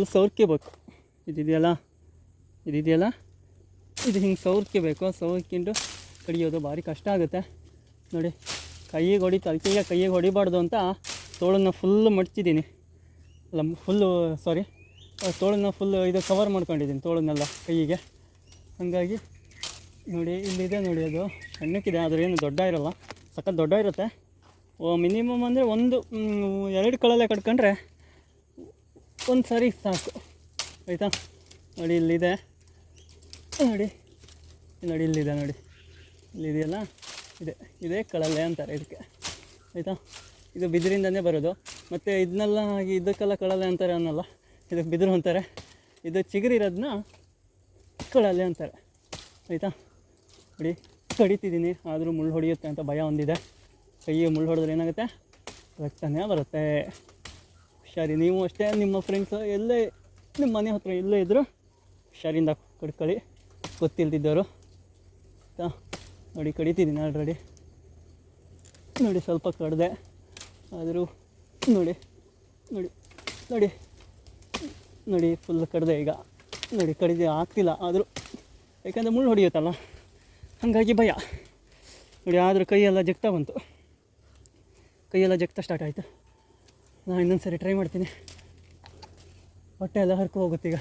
Full ಸೌರ್ಕೋಬೇಕು. ಇದೆಯಲ್ಲ ಇದು ಹಿಂಗೆ ಸೌರ್ಕೋಬೇಕು. ಸೌರ್ಕೊಂಡು ಕಡಿಯೋದು ಭಾರಿ ಕಷ್ಟ ಆಗುತ್ತೆ ನೋಡಿ. ಕೈಗೆ ಹೊಡಿತು, ಅದಕ್ಕೆ ಕೈಗೆ ಹೊಡಿಬಾರ್ದು ಅಂತ ತೋಳನ್ನು ಫುಲ್ಲು ಮಡ್ಚಿದ್ದೀನಿ. ಅಲ್ಲ ತೋಳನ್ನು ಫುಲ್ ಇದು ಕವರ್ ಮಾಡ್ಕೊಂಡಿದ್ದೀನಿ ತೋಳನ್ನೆಲ್ಲ ಕೈಗೆ. ಹಾಗಾಗಿ ನೋಡಿ ಇಲ್ಲಿದೆ ನೋಡಿ, ಅದು ಸಣ್ಣಕ್ಕಿದೆ, ಆದರೆ ಏನು ದೊಡ್ಡ ಇರೋಲ್ಲ, ಸಖತ್ ದೊಡ್ಡ ಇರುತ್ತೆ. ಮಿನಿಮಮ್ ಅಂದರೆ 1-2 ಕಳಲೆ ಕಟ್ಕೊಂಡ್ರೆ ಒಂದು ಸಾರಿ ಸಾಕು ಆಯಿತಾ. ನೋಡಿ ಇಲ್ಲಿದೆ ನೋಡಿ ಇಲ್ಲಿದೆ ನೋಡಿ, ಇಲ್ಲಿದೆಯಲ್ಲ ಇದೇ ಕಳಲೆ ಅಂತಾರೆ ಇದಕ್ಕೆ ಆಯಿತಾ. ಇದು ಬಿದಿರಿಂದನೇ ಬರೋದು. ಮತ್ತು ಇದಕ್ಕೆಲ್ಲ ಕಳಲೆ ಅಂತಾರೆ ಅನ್ನಲ್ಲ, ಇದಕ್ಕೆ ಬಿದಿರು ಅಂತಾರೆ. ಇದು ಚಿಗುರಿರೋದನ್ನ ಕಳಲೆ ಅಂತಾರೆ ಆಯಿತಾ. ನೋಡಿ ಕಡಿತಿದ್ದೀನಿ, ಆದರೂ ಮುಳ್ಳು ಹೊಡೆಯುತ್ತೆ ಅಂತ ಭಯ ಒಂದಿದೆ. ಕೈಗೆ ಮುಳ್ಳು ಹೊಡೆದ್ರೆ ಏನಾಗುತ್ತೆ, ರಕ್ತನೇ ಬರುತ್ತೆ. ಹುಷಾರಿ, ನೀವು ಅಷ್ಟೇ. ನಿಮ್ಮ ಫ್ರೆಂಡ್ಸು ಎಲ್ಲೇ ನಿಮ್ಮ ಮನೆ ಹತ್ರ ಎಲ್ಲೇ ಇದ್ದರೂ ಹುಷಾರಿಂದ ಕಡ್ಕೊಳ್ಳಿ, ಗೊತ್ತಿಲ್ದಿದ್ದವರು ಆಯಿತಾ. ನೋಡಿ ಕಡಿತಿದ್ದೀನಿ ಆಲ್ರೆಡಿ. ನೋಡಿ ಸ್ವಲ್ಪ ಕಡ್ದೆ, ಆದರೂ ನೋಡಿ ಫುಲ್ ಕಡ್ದೆ ಈಗ. ನೋಡಿ ಕಡಿದೆ ಆಗ್ತಿಲ್ಲ, ಆದರೂ ಯಾಕಂದರೆ ಮುಳ್ಳು ಹೊಡೆಯುತ್ತಲ್ಲ, ಹಾಗಾಗಿ ಭಯ ನೋಡಿ. ಆದರೂ ಕೈಯೆಲ್ಲ ಜಗ್ತಾ ಬಂತು, ಕೈಯೆಲ್ಲ ಜಗ್ತಾ ಸ್ಟಾರ್ಟ್ ಆಯಿತು. ನಾನು ಇನ್ನೊಂದು ಸರಿ ಟ್ರೈ ಮಾಡ್ತೀನಿ. ಹೊಟ್ಟೆ ಎಲ್ಲ ಹರ್ಕೊ ಹೋಗುತ್ತೆ ಈಗ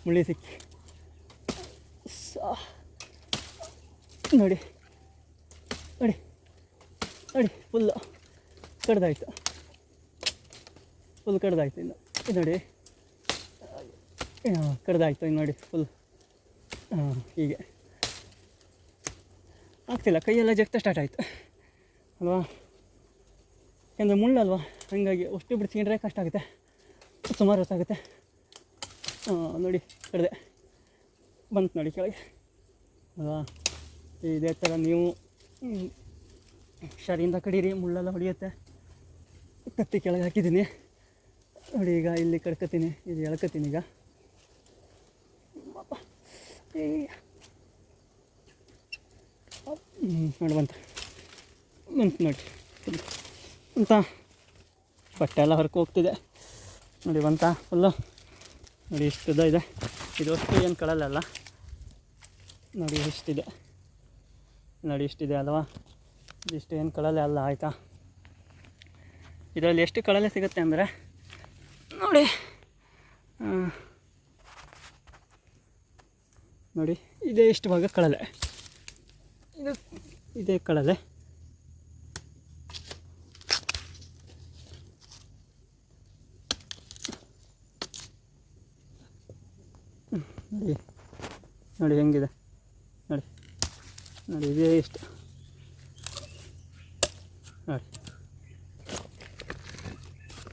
ಮುಳ್ಳಿ ಸಿಕ್ಕಿ. ನೋಡಿ ಫುಲ್ಲು ಕಡ್ದಾಯ್ತು, ಇನ್ನು ನೋಡಿ ಕಡ್ದಾಯ್ತು ಇನ್ನು ನೋಡಿ ಫುಲ್. ಹೀಗೆ ಆಗ್ತಿಲ್ಲ, ಕೈಯೆಲ್ಲ ಜಗ್ತಾ ಸ್ಟಾರ್ಟ್ ಆಯಿತು ಅಲ್ವಾ. ಯಾಕೆಂದರೆ ಮುಳ್ಳಲ್ವಾ, ಹಾಗಾಗಿ ಅಷ್ಟು ಬಿಡಿಸ್ಕೊಂಡ್ರೆ ಕಷ್ಟ ಆಗುತ್ತೆ, ಸುಮಾರು ಹೊತ್ತಾಗುತ್ತೆ. ನೋಡಿ ಕಡ್ದೆ ಬಂತು ನೋಡಿ ಕೆಳಗೆ ಅಲ್ವಾ. ಇದೇ ಥರ ನೀವು ಹುಷಾರಿಂದ ಕಡೀರಿ, ಮುಳ್ಳೆಲ್ಲ ಹೊಡೆಯುತ್ತೆ. ಕತ್ತಿ ಕೆಳಗೆ ಹಾಕಿದ್ದೀನಿ ನೋಡಿ. ಈಗ ಇಲ್ಲಿ ಕಡ್ಕೊತೀನಿ, ಇದು ಎಳ್ಕೊತೀನಿ ಈಗ. ನೋಡಿ ಬಂತು ನೋಡಿ ಅಂತ ಬಟ್ಟೆ ಎಲ್ಲ ಹೊರಕ್ಕೆ ಹೋಗ್ತಿದೆ ನೋಡಿ. ಬಂತ ಫುಲ್ಲು ನೋಡಿ, ಇಷ್ಟುದ ಇದೆ. ಇದು ಅಷ್ಟು ಏನು ಕಳಲ್ಲ ನೋಡಿ, ಇಷ್ಟಿದೆ ನೋಡಿ, ಇಷ್ಟಿದೆ ಅಲ್ವಾ. ಇದಿಷ್ಟು ಏನು ಕಳಲೆ ಅಲ್ಲ ಆಯಿತಾ. ಇದರಲ್ಲಿ ಎಷ್ಟು ಕಳಲೆ ಸಿಗುತ್ತೆ ಅಂದರೆ ನೋಡಿ ಇದೇ ಇಷ್ಟು ಭಾಗ ಕಳಲೆ, ಇದೇ ಕಳಲೆ. ನೋಡಿ ಹೆಂಗಿದೆ ನೋಡಿ ಇದೇ ಇಷ್ಟು ನೋಡಿ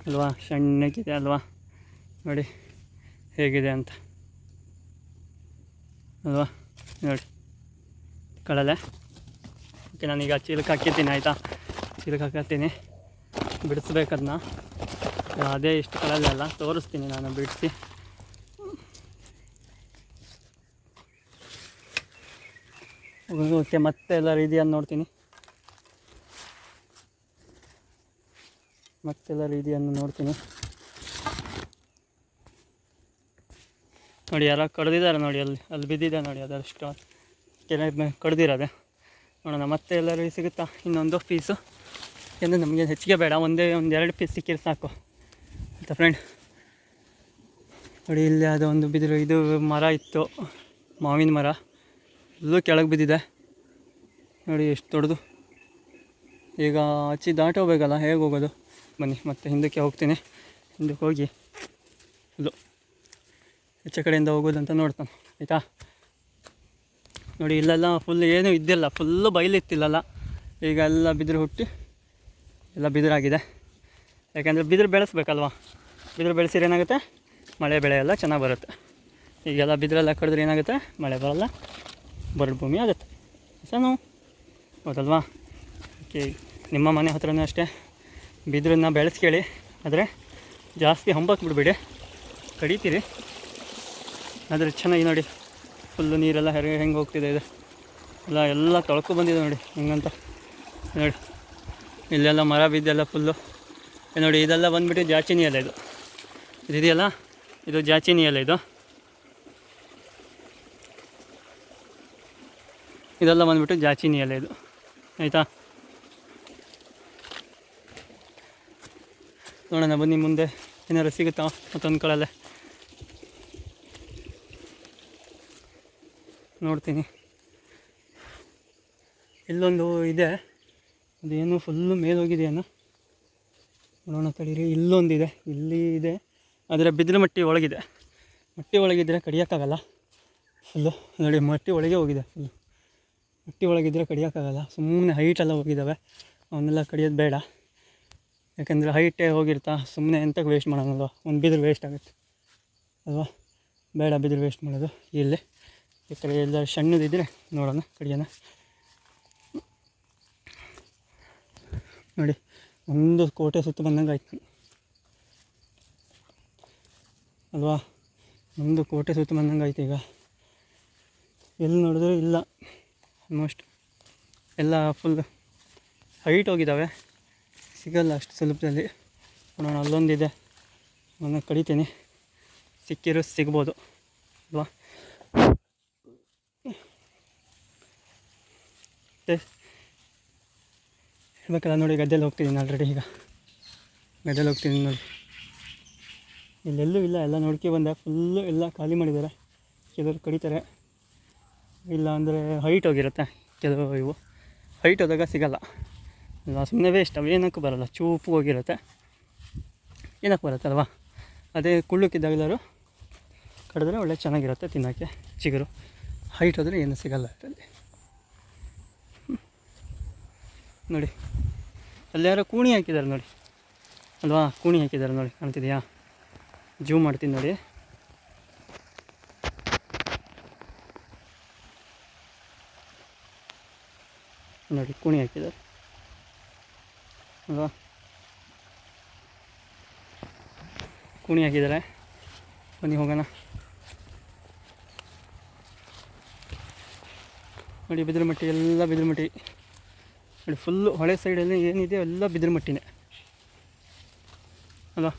ಅಲ್ವಾ, ಸಣ್ಣಗಿದೆ ಅಲ್ವಾ. ನೋಡಿ ಹೇಗಿದೆ ಅಂತ ಅಲ್ವಾ. ನೋಡಿ ಕಳಲೆ. ಓಕೆ, ನಾನೀಗ ಚೀಲಕ್ಕೆ ಹಾಕಿರ್ತೀನಿ ಆಯಿತಾ. ಚೀಲಕ್ಕೆ ಹಾಕಿರ್ತೀನಿ, ಬಿಡಿಸ್ಬೇಕದನ್ನ. ಅದೇ ಇಷ್ಟು ಕಳಲೆ ಅಲ್ಲ, ತೋರಿಸ್ತೀನಿ ನಾನು ಬಿಡಿಸಿ. ಓಕೆ, ಮತ್ತೆ ಎಲ್ಲರೂ ಇದೆಯಾ ನೋಡ್ತೀನಿ. ನೋಡಿ ಯಾರೋ ಕಡ್ದಿದ್ದಾರೆ ನೋಡಿ, ಅಲ್ಲಿ ಬಿದ್ದಿದೆ ನೋಡಿ, ಅದಷ್ಟು ಕೆಳಗೆ ಕಡ್ದಿರೋದೆ ನೋಡೋಣ. ಮತ್ತೆ ಎಲ್ಲರೂ ಸಿಗುತ್ತಾ ಇನ್ನೊಂದು ಪೀಸು, ಯಾಕೆಂದರೆ ನಮಗೆ ಹೆಚ್ಚಿಗೆ ಬೇಡ, ಒಂದೆರಡು ಪೀಸ್ ಸಿಕ್ಕಿದ್ರೆ ಸಾಕು ಆಯಿತಾ ಫ್ರೆಂಡ್. ನೋಡಿ ಇಲ್ಲಿ ಅದು ಒಂದು ಬಿದಿರು, ಇದು ಮರ ಇತ್ತು, ಮಾವಿನ ಮರ, ಇಲ್ಲೂ ಕೆಳಗೆ ಬಿದ್ದಿದೆ ನೋಡಿ ಎಷ್ಟು ದೊಡ್ಡದು. ಈಗ ಹಚ್ಚಿ ದಾಟೋಗ್ಬೇಕಲ್ಲ, ಹೇಗೆ ಹೋಗೋದು? ಬನ್ನಿ ಮತ್ತೆ ಹಿಂದಕ್ಕೆ ಹೋಗ್ತೀನಿ. ಹಿಂದಕ್ಕೆ ಹೋಗಿ ಇದು ಹೆಚ್ಚು ಕಡೆಯಿಂದ ಹೋಗೋದಂತ ನೋಡ್ತಾನೆ ಆಯಿತಾ. ನೋಡಿ ಇಲ್ಲೆಲ್ಲ ಫುಲ್ ಏನೂ ಇದ್ದಿಲ್ಲ, ಫುಲ್ಲು ಬಯಲಿತ್ತಿಲ್ಲಲ್ಲ. ಈಗ ಎಲ್ಲ ಬಿದಿರು ಹುಟ್ಟಿ ಎಲ್ಲ ಬಿದಿರಾಗಿದೆ. ಯಾಕೆಂದರೆ ಬಿದಿರು ಬೆಳೆಸ್ಬೇಕಲ್ವ, ಬಿದಿರು ಬೆಳೆಸಿದ್ರೆ ಏನಾಗುತ್ತೆ, ಮಳೆ ಬೆಳೆ ಎಲ್ಲ ಚೆನ್ನಾಗಿ ಬರುತ್ತೆ. ಈಗೆಲ್ಲ ಬಿದಿರೆಲ್ಲ ಕಡಿದ್ರೆ ಏನಾಗುತ್ತೆ, ಮಳೆ ಬರೋಲ್ಲ, ಬರಡು ಭೂಮಿ ಆಗುತ್ತೆ. ನಾವು ಹೌದಲ್ವಾ. ಓಕೆ, ನಿಮ್ಮ ಮನೆ ಹತ್ರನೂ ಅಷ್ಟೇ ಬಿದಿರನ್ನ ಬೆಳೆಸ್ಕೇಳಿ, ಆದರೆ ಜಾಸ್ತಿ ಹಂಬಕ್ಕೆ ಬಿಡಬೇಡಿ, ಕಡಿತೀರಿ. ಆದರೆ ಚೆನ್ನಾಗಿ ನೋಡಿ, ಫುಲ್ಲು ನೀರೆಲ್ಲ ಹೆಂಗೆ ಹೋಗ್ತಿದೆ, ಇದು ಎಲ್ಲ ತೊಳ್ಕೊ ಬಂದಿದೆ ನೋಡಿ ಹೆಂಗಂತ. ನೋಡಿ ಇಲ್ಲೆಲ್ಲ ಮರ ಬಿದ್ದೆಲ್ಲ ಫುಲ್ಲು ನೋಡಿ. ಇದೆಲ್ಲ ಬಂದುಬಿಟ್ಟು ಜಾಚಿನಿ ಅಲ್ಲ, ಇದೆಯಲ್ಲ ಇದು ಜಾಚಿನಿ ಎಲೆ. ಇದೆಲ್ಲ ಬಂದುಬಿಟ್ಟು ಜಾಚಿನಿ ಎಲೆ ಇದು, ಆಯಿತಾ. ನೋಡೋಣ ಬನ್ನಿ ಮುಂದೆ ಏನಾದ್ರು ಸಿಗುತ್ತಾ ಮತ್ತೊಂದು ಕಳಲೆ ನೋಡ್ತೀನಿ. ಇಲ್ಲೊಂದು ಇದೆ, ಅದೇನು ಫುಲ್ಲು ಮೇಲೋಗಿದೆಯೇನೋ ನೋಡೋಣ ತಡೀರಿ. ಇಲ್ಲೊಂದಿದೆ, ಇಲ್ಲಿ ಇದೆ, ಆದರೆ ಬಿದಿರು ಮಟ್ಟಿ ಒಳಗಿದೆ. ಮಟ್ಟಿ ಒಳಗಿದ್ದರೆ ಕಡಿಯೋಕ್ಕಾಗಲ್ಲ ಫುಲ್ಲು. ನೋಡಿ ಮಟ್ಟಿ ಒಳಗೆ ಹೋಗಿದೆ ಫುಲ್ಲು. ಮಟ್ಟಿ ಒಳಗಿದ್ದರೆ ಕಡಿಯೋಕ್ಕಾಗಲ್ಲ. ಸುಮ್ಮನೆ ಹೈಟೆಲ್ಲ ಹೋಗಿದ್ದಾವೆ, ಅವನ್ನೆಲ್ಲ ಕಡಿಯೋದು ಬೇಡ. ಯಾಕೆಂದರೆ ಹೈಟೇ ಹೋಗಿರ್ತಾ ಸುಮ್ಮನೆ ಎಂತಕ್ಕೆ ವೇಸ್ಟ್ ಮಾಡೋಣಲ್ವ, ಒಂದು ಬಿದಿರು ವೇಸ್ಟ್ ಆಗುತ್ತೆ ಅಲ್ವಾ. ಬೇಡ ಬಿದಿರು ವೇಸ್ಟ್ ಮಾಡೋದು. ಇಲ್ಲಿ ಈ ಕಡೆ ಎಲ್ಲ ಸಣ್ಣದಿದ್ದರೆ ನೋಡೋಣ ಕಡಿಯೋಣ. ನೋಡಿ ಒಂದು ಕೋಟೆ ಸುತ್ತ ಬಂದಂಗೆ ಆಯ್ತು ಅಲ್ವಾ. ಒಂದು ಕೋಟೆ ಸುತ್ತ ಬಂದಂಗೆ ಆಯ್ತು. ಈಗ ಎಲ್ಲಿ ನೋಡಿದ್ರೆ ಇಲ್ಲ, ಆಲ್ಮೋಸ್ಟ್ ಎಲ್ಲ ಫುಲ್ ಹೈಟ್ ಹೋಗಿದ್ದಾವೆ, ಸಿಗಲ್ಲ ಅಷ್ಟು ಸುಲಭದಲ್ಲಿ. ನೋಡೋಣ ಅಲ್ಲೊಂದಿದೆ, ಅವನ್ನ ಕಡಿತೀನಿ, ಸಿಕ್ಕಿರೋ ಸಿಗ್ಬೋದು ಅಲ್ವಾ. ಮತ್ತು ಹೇಳ್ಬೇಕಲ್ಲ ನೋಡಿ, ಗದ್ದೆಯಲ್ಲಿ ಹೋಗ್ತಿದ್ದೀನಿ ಆಲ್ರೆಡಿ. ಈಗ ಗದ್ದೆಯಲ್ಲಿ ಹೋಗ್ತಿದ್ದೀನಿ ನೋಡಿ, ಇಲ್ಲೆಲ್ಲೂ ಇಲ್ಲ, ಎಲ್ಲ ನೋಡ್ಕೊ ಬಂದೆ. ಫುಲ್ಲು ಎಲ್ಲ ಖಾಲಿ ಮಾಡಿದ್ದಾರೆ. ಕೆಲವರು ಕಡಿತಾರೆ, ಇಲ್ಲ ಅಂದರೆ ಹೈಟ್ ಹೋಗಿರುತ್ತೆ ಕೆಲವು. ಇವು ಹೈಟ್ ಹೋದಾಗ ಸಿಗಲ್ಲ ಇಲ್ಲ, ಸುಮ್ಮನೆ ವೇಸ್ಟ್. ಅವು ಏನಕ್ಕೂ ಬರೋಲ್ಲ, ಚೂಪು ಹೋಗಿರುತ್ತೆ, ಏನಕ್ಕೆ ಬರುತ್ತೆ ಅಲ್ವಾ. ಅದೇ ಕುಳ್ಳಕ್ಕಿದ್ದಾಗಲಾರು ಕಡಿದ್ರೆ ಒಳ್ಳೆ ಚೆನ್ನಾಗಿರುತ್ತೆ ತಿನ್ನೋಕ್ಕೆ ಚಿಗುರು. ಹೈಟ್ ಹೋದರೆ ಏನೂ ಸಿಗಲ್ಲ ಅದರಲ್ಲಿ. ನೋಡಿ ಅಲ್ಲಿ ಯಾರೋ ಕೂಣಿ ಹಾಕಿದ್ದಾರೆ ನೋಡಿ ಅಲ್ವಾ. ಕೂಣಿ ಹಾಕಿದ್ದಾರೆ ನೋಡಿ, ಕಾಣ್ತಿದೆಯಾ? ಜೂಮ್ ಮಾಡ್ತೀನಿ ನೋಡಿ. ನೋಡಿ ಕೂಣಿ ಹಾಕಿದ್ದಾರೆ ಅಲ್ವಾ, ಕೂಣಿ ಹಾಕಿದ್ದಾರೆ. ಬನ್ನಿ ಹೋಗೋಣ. ನೋಡಿ ಬಿದಿರು ಮಟ್ಟಿ, ಎಲ್ಲ ಬಿದಿರು ಮಟ್ಟಿ ನೋಡಿ. ಫುಲ್ಲು ಹೊಳೆ ಸೈಡಲ್ಲಿ ಏನಿದೆ ಎಲ್ಲ ಬಿದಿರು ಮಟ್ಟಿನೇ ಅಲ್ವಾ.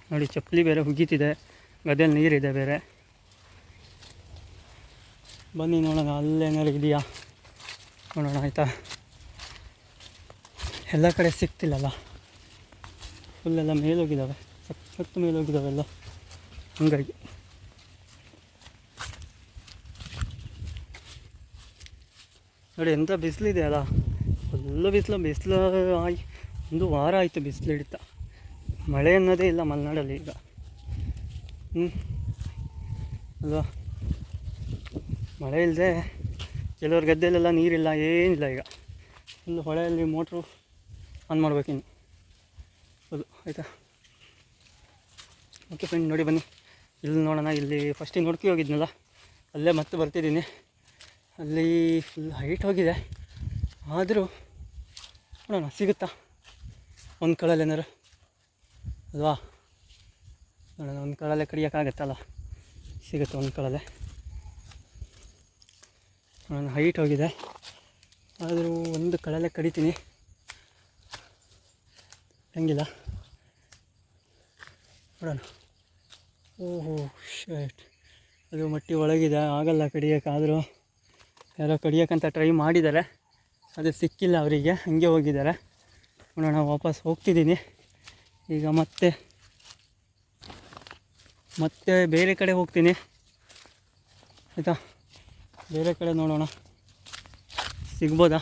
ನೋಡಿ ಚಪ್ಪಲಿ ಬೇರೆ ಹುಗೀತಿದೆ, ಗದ್ದೆಯಲ್ಲಿ ನೀರಿದೆ ಬೇರೆ. ಬನ್ನಿ ನೋಡೋಣ ಅಲ್ಲೇನಾರು ಇದೆಯಾ ನೋಡೋಣ, ಆಯಿತಾ. ಎಲ್ಲ ಕಡೆ ಸಿಗ್ತಿಲ್ಲಲ್ಲ, ಫುಲ್ಲೆಲ್ಲ ಮೇಲೋಗಿದ್ದಾವೆ, ಸಖತ್ತು ಮೇಲೋಗಿದ್ದಾವೆಲ್ಲ, ಹಂಗಾಗಿ. ನೋಡಿ ಎಂಥ ಬಿಸಿಲಿದೆ ಅಲ್ಲ, ಫುಲ್ಲು ಬಿಸಿಲು ಆಗಿ ಒಂದು ವಾರ ಆಯಿತು ಬಿಸಿಲು ಹಿಡಿತಾ. ಮಳೆ ಅನ್ನೋದೇ ಇಲ್ಲ ಮಲೆನಾಡಲ್ಲಿ ಈಗ ಅಲ್ವಾ. ಮಳೆ ಇಲ್ಲದೆ ಕೆಲವ್ರ ಗದ್ದೆಲೆಲ್ಲ ನೀರಿಲ್ಲ, ಏನಿಲ್ಲ. ಈಗ ಫುಲ್ಲು ಹೊಳೆಯಲ್ಲಿ ಮೋಟ್ರು ಆನ್ ಮಾಡ್ಬೇಕಿನ್ನು ಫುಲ್ಲು, ಆಯಿತಾ. ಓಕೆ ಫ್ರೆಂಡ್, ನೋಡಿ ಬನ್ನಿ ಇಲ್ಲಿ ನೋಡೋಣ. ಇಲ್ಲಿ ಫಸ್ಟಿಗೆ ನೋಡ್ಕೊ ಹೋಗಿದ್ನಲ್ಲ, ಅಲ್ಲೇ ಮತ್ತೆ ಬರ್ತಿದ್ದೀನಿ. ಅಲ್ಲಿ ಫುಲ್ ಹೈಟ್ ಹೋಗಿದೆ, ಆದರೂ ನೋಡೋಣ ಸಿಗುತ್ತಾ ಒಂದು ಕಳಲ್ಲಿ ಏನಾರು ಅಲ್ವಾ. ನೋಡೋಣ ಒಂದು ಕಳಲೆ ಕಡಿಯೋಕ್ಕಾಗತ್ತಲ್ಲ, ಸಿಗುತ್ತೆ ಒಂದು ಕಳಲೆ. ನೋಡೋಣ ಹೈಟ್ ಹೋಗಿದೆ, ಆದರೂ ಒಂದು ಕಳಲೆ ಕಡಿತೀನಿ, ಹಂಗಿಲ್ಲ ನೋಡೋಣ. ಓಹೋ ಶರ್ಟ್, ಅದು ಮಟ್ಟಿ ಒಳಗಿದೆ, ಆಗಲ್ಲ ಕಡಿಯೋಕ್ಕಾದರೂ. ಯಾರೋ ಕಡಿಯೋಕ್ಕಂತ ಟ್ರೈ ಮಾಡಿದ್ದಾರೆ, ಅದು ಸಿಕ್ಕಿಲ್ಲ ಅವರಿಗೆ, ಹಂಗೆ ಹೋಗಿದ್ದಾರೆ. ನೋಡೋಣ ವಾಪಸ್ ಹೋಗ್ತಿದ್ದೀನಿ ಈಗ. ಮತ್ತೆ ಬೇರೆ ಕಡೆ ಹೋಗ್ತೀನಿ ಆಯಿತಾ. ಬೇರೆ ಕಡೆ ನೋಡೋಣ ಸಿಗ್ಬೋದಾ.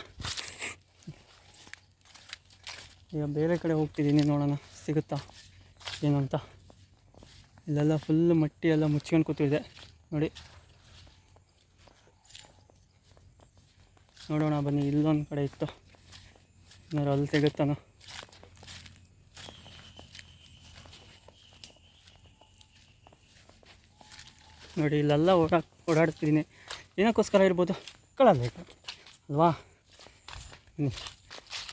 ಈಗ ಬೇರೆ ಕಡೆ ಹೋಗ್ತಿದ್ದೀನಿ, ನೋಡೋಣ ಸಿಗುತ್ತಾ ಏನು ಅಂತ. ಇಲ್ಲೆಲ್ಲ ಫುಲ್ ಮಟ್ಟಿ ಎಲ್ಲ ಮುಚ್ಕೊಂಡು ಕೂತಿದೆ ನೋಡಿ. ನೋಡೋಣ ಬನ್ನಿ, ಇಲ್ಲೊಂದು ಕಡೆ ಇತ್ತು, ಏನಾರು ಅಲ್ಲಿ ಸಿಗುತ್ತಾನೋ. ನೋಡಿ ಇಲ್ಲೆಲ್ಲ ಓಡಾಡ್ತಿದ್ದೀನಿ, ಏನಕ್ಕೋಸ್ಕರ ಇರ್ಬೋದು, ಕಳಬೇಕು ಅಲ್ವಾ.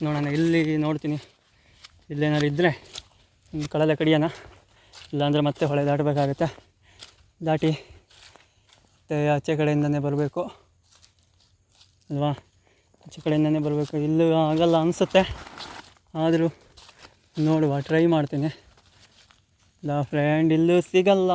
ನೋಡೋಣ ಇಲ್ಲಿ ನೋಡ್ತೀನಿ, ಇಲ್ಲೇನಾರು ಇದ್ದರೆ ಒಂದು ಕಳಲೆ ಕಡಿಯೋಣ. ಇಲ್ಲಾಂದರೆ ಮತ್ತೆ ಹೊಳೆ ದಾಟಬೇಕಾಗತ್ತೆ. ದಾಟಿ ಮತ್ತು ಆಚೆ ಕಡೆಯಿಂದನೇ ಬರಬೇಕು ಅಲ್ವಾ. ಆಚೆ ಕಡೆಯಿಂದನೇ ಬರಬೇಕು. ಇಲ್ಲೂ ಆಗಲ್ಲ ಅನಿಸುತ್ತೆ, ಆದರೂ ನೋಡುವ, ಟ್ರೈ ಮಾಡ್ತೀನಿ ಇಲ್ಲ ಫ್ರೆಂಡ್ ಇಲ್ಲೂ ಸಿಗಲ್ಲ.